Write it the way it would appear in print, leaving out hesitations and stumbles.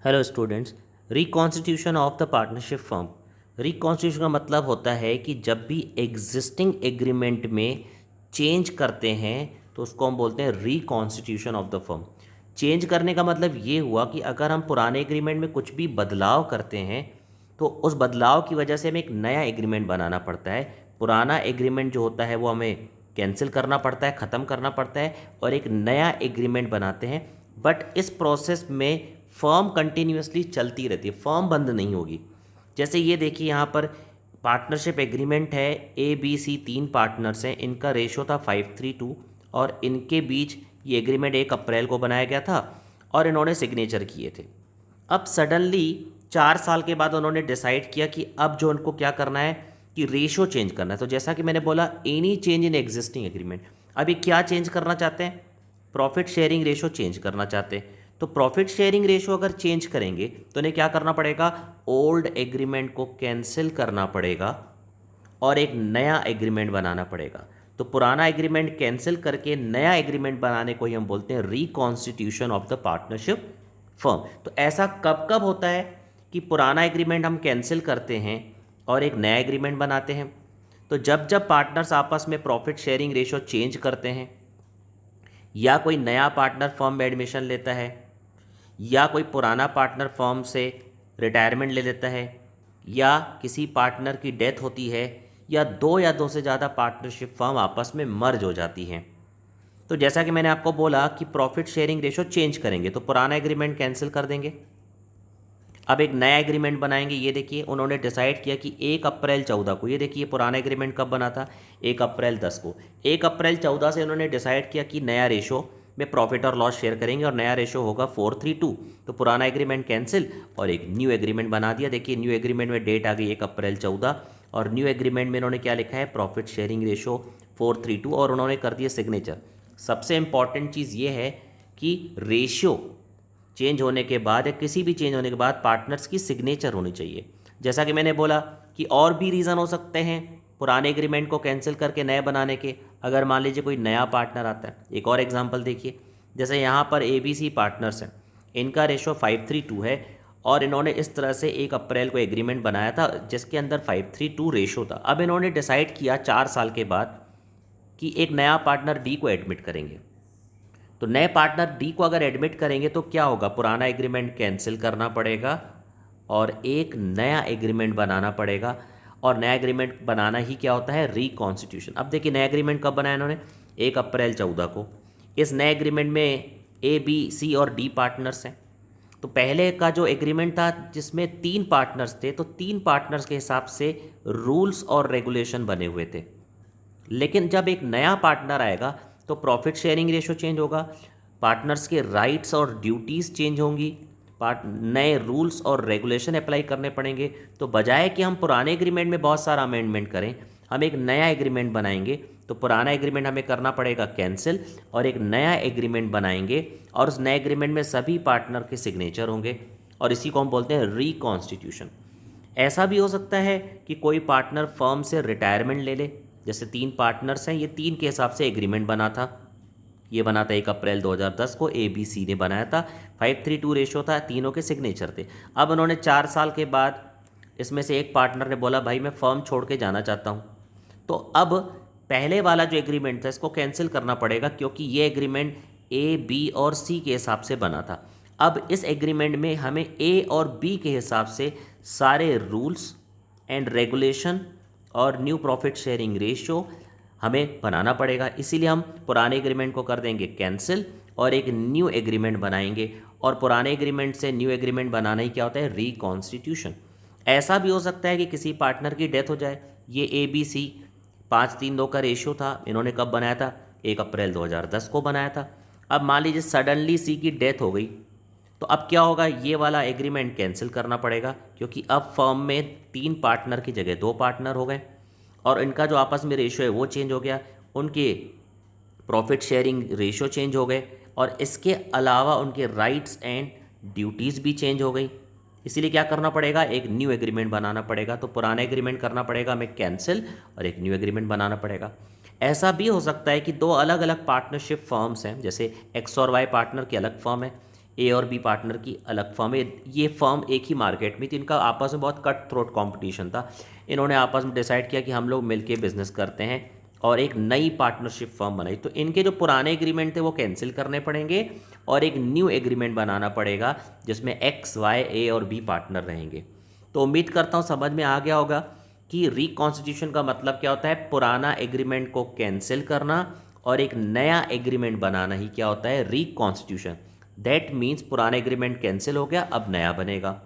Hello students. Reconstitution of the partnership firm. Reconstitution का मतलब होता है कि जब भी एग्जिस्टिंग एग्रीमेंट में चेंज करते हैं तो उसको हम बोलते हैं reconstitution of the firm. Change करने का मतलब ये हुआ कि अगर हम पुराने एग्रीमेंट में कुछ भी बदलाव करते हैं तो उस बदलाव की वजह से हमें एक नया एग्रीमेंट बनाना पड़ता है। पुराना एग्रीमेंट जो होता है वो हमें कैंसिल करना पड़ता है, ख़त्म करना पड़ता है और एक नया एग्रीमेंट बनाते हैं। बट इस प्रोसेस में फर्म कंटिन्यूसली चलती रहती है, फर्म बंद नहीं होगी। जैसे ये देखिए यहाँ पर पार्टनरशिप एग्रीमेंट है, ए बी सी तीन पार्टनर्स हैं, इनका रेशो था 5:3 और इनके बीच ये एग्रीमेंट 1 अप्रैल को बनाया गया था और इन्होंने सिग्नेचर किए थे। अब सडनली 4 साल के बाद उन्होंने डिसाइड किया कि अब जो उनको क्या करना है कि रेशो चेंज करना है। तो जैसा कि मैंने बोला any change in existing agreement, अभी क्या चेंज करना चाहते हैं? प्रॉफिट शेयरिंग रेशो चेंज करना चाहते हैं। तो प्रॉफिट शेयरिंग रेशो अगर चेंज करेंगे तो उन्हें क्या करना पड़ेगा? ओल्ड एग्रीमेंट को कैंसिल करना पड़ेगा और एक नया एग्रीमेंट बनाना पड़ेगा। तो पुराना एग्रीमेंट कैंसिल करके नया एग्रीमेंट बनाने को ही हम बोलते हैं reconstitution of the partnership firm. तो ऐसा कब कब होता है कि पुराना एग्रीमेंट हम कैंसिल करते हैं और एक नया एग्रीमेंट बनाते हैं? तो जब जब पार्टनर्स आपस में प्रॉफिट शेयरिंग रेशो चेंज करते हैं, या कोई नया पार्टनर फर्म में एडमिशन लेता है, या कोई पुराना पार्टनर फर्म से रिटायरमेंट ले लेता है, या किसी पार्टनर की डेथ होती है, या दो से ज़्यादा पार्टनरशिप फर्म आपस में मर्ज हो जाती हैं। तो जैसा कि मैंने आपको बोला कि प्रॉफिट शेयरिंग रेशो चेंज करेंगे तो पुराना एग्रीमेंट कैंसिल कर देंगे, अब एक नया एग्रीमेंट बनाएंगे। ये देखिए उन्होंने डिसाइड किया कि 1 अप्रैल 2014 को, ये देखिए पुराना एग्रीमेंट कब बना था? 1 अप्रैल 2010 को। 1 अप्रैल 2014 से उन्होंने डिसाइड किया कि नया रेशो में प्रॉफिट और लॉस शेयर करेंगे और नया रेशो होगा 4:3। तो पुराना एग्रीमेंट कैंसिल और एक न्यू एग्रीमेंट बना दिया। देखिए न्यू एग्रीमेंट में डेट आ गई 1 अप्रैल 2014 और न्यू एग्रीमेंट में इन्होंने क्या लिखा है? प्रॉफिट शेयरिंग रेशो 4:3 और उन्होंने कर दिया सिग्नेचर। सबसे इंपॉर्टेंट चीज़ ये है कि रेशियो चेंज होने के बाद या किसी भी चेंज होने के बाद पार्टनर्स की सिग्नेचर होनी चाहिए। जैसा कि मैंने बोला कि और भी रीज़न हो सकते हैं पुराने एग्रीमेंट को कैंसिल करके नए बनाने के। अगर मान लीजिए कोई नया पार्टनर आता है, एक और एग्जांपल देखिए। जैसे यहाँ पर ABC पार्टनर्स हैं, इनका रेशो 5:3 है और इन्होंने इस तरह से 1 अप्रैल को एग्रीमेंट बनाया था जिसके अंदर 5:3 रेशो था। अब इन्होंने डिसाइड किया 4 साल के बाद कि एक नया पार्टनर D को एडमिट करेंगे। तो नए पार्टनर डी को अगर एडमिट करेंगे तो क्या होगा? पुराना एग्रीमेंट कैंसिल करना पड़ेगा और एक नया एग्रीमेंट बनाना पड़ेगा। और नया एग्रीमेंट बनाना ही क्या होता है? रिकॉन्स्टिट्यूशन। अब देखिए नया एग्रीमेंट कब बनाया इन्होंने? 1 अप्रैल 2014 को। इस नए एग्रीमेंट में A B C और D पार्टनर्स हैं। तो पहले का जो एग्रीमेंट था जिसमें 3 पार्टनर्स थे, तो 3 पार्टनर्स के हिसाब से रूल्स और रेगुलेशन बने हुए थे। लेकिन जब एक नया पार्टनर आएगा तो प्रॉफिट शेयरिंग रेशो चेंज होगा, पार्टनर्स के राइट्स और ड्यूटीज़ चेंज होंगी, नए रूल्स और रेगुलेशन अप्लाई करने पड़ेंगे। तो बजाय कि हम पुराने एग्रीमेंट में बहुत सारा अमेंडमेंट करें, हम एक नया एग्रीमेंट बनाएंगे। तो पुराना एग्रीमेंट हमें करना पड़ेगा कैंसिल और एक नया एग्रीमेंट बनाएंगे और उस नए एग्रीमेंट में सभी पार्टनर के सिग्नेचर होंगे और इसी को हम बोलते हैं रिकॉन्स्टिट्यूशन। ऐसा भी हो सकता है कि कोई पार्टनर फर्म से रिटायरमेंट ले ले। जैसे 3 पार्टनर्स हैं, ये 3 के हिसाब से एग्रीमेंट बना था। ये बना था 1 अप्रैल 2010 को, ABC ने बनाया था। 5:3 रेशो था, तीनों के सिग्नेचर थे। अब उन्होंने 4 साल के बाद इसमें से एक पार्टनर ने बोला भाई मैं फर्म छोड़ के जाना चाहता हूँ। तो अब पहले वाला जो एग्रीमेंट था इसको कैंसिल करना पड़ेगा क्योंकि ये एग्रीमेंट A, B और C के हिसाब से बना था। अब इस एग्रीमेंट में हमें A और B के हिसाब से सारे रूल्स एंड रेगुलेशन और न्यू प्रॉफिट शेयरिंग रेशियो हमें बनाना पड़ेगा। इसीलिए हम पुराने एग्रीमेंट को कर देंगे कैंसिल और एक न्यू एग्रीमेंट बनाएंगे। और पुराने एग्रीमेंट से न्यू एग्रीमेंट बनाना ही क्या होता है? रिकॉन्स्टिट्यूशन। ऐसा भी हो सकता है कि किसी पार्टनर की डेथ हो जाए। ये ABC 5:3 का रेशियो था, इन्होंने कब बनाया था? 1 अप्रैल 2010 को बनाया था। अब मान लीजिए सडनली C की डेथ हो गई तो अब क्या होगा? ये वाला एग्रीमेंट कैंसिल करना पड़ेगा क्योंकि अब फर्म में 3 पार्टनर की जगह 2 पार्टनर हो गए और इनका जो आपस में रेशियो है वो चेंज हो गया, उनके प्रॉफिट शेयरिंग रेशियो चेंज हो गए और इसके अलावा उनके राइट्स एंड ड्यूटीज़ भी चेंज हो गई। इसीलिए क्या करना पड़ेगा? एक न्यू एग्रीमेंट बनाना पड़ेगा। तो पुराना एग्रीमेंट करना पड़ेगा हमें कैंसिल और एक न्यू एग्रीमेंट बनाना पड़ेगा। ऐसा भी हो सकता है कि 2 अलग अलग पार्टनरशिप फर्म्स हैं, जैसे X और Y पार्टनर की अलग फर्म है, ए और बी पार्टनर की अलग फर्म है। ये फर्म एक ही मार्केट में थी, इनका आपस में बहुत कट थ्रोट कॉम्पिटिशन था। इन्होंने आपस में डिसाइड किया कि हम लोग मिलके बिजनेस करते हैं और एक नई पार्टनरशिप फर्म बनाई। तो इनके जो पुराने एग्रीमेंट थे वो कैंसिल करने पड़ेंगे और एक न्यू एग्रीमेंट बनाना पड़ेगा जिसमें एक्स वाई ए और बी पार्टनर रहेंगे। तो उम्मीद करता हूँ समझ में आ गया होगा कि रिकॉन्स्टिट्यूशन का मतलब क्या होता है, पुराना एग्रीमेंट को कैंसिल करना और एक नया एग्रीमेंट बनाना ही क्या होता है, रिकॉन्स्टिट्यूशन। दैट मीन्स पुराना एग्रीमेंट कैंसिल हो गया, अब नया बनेगा।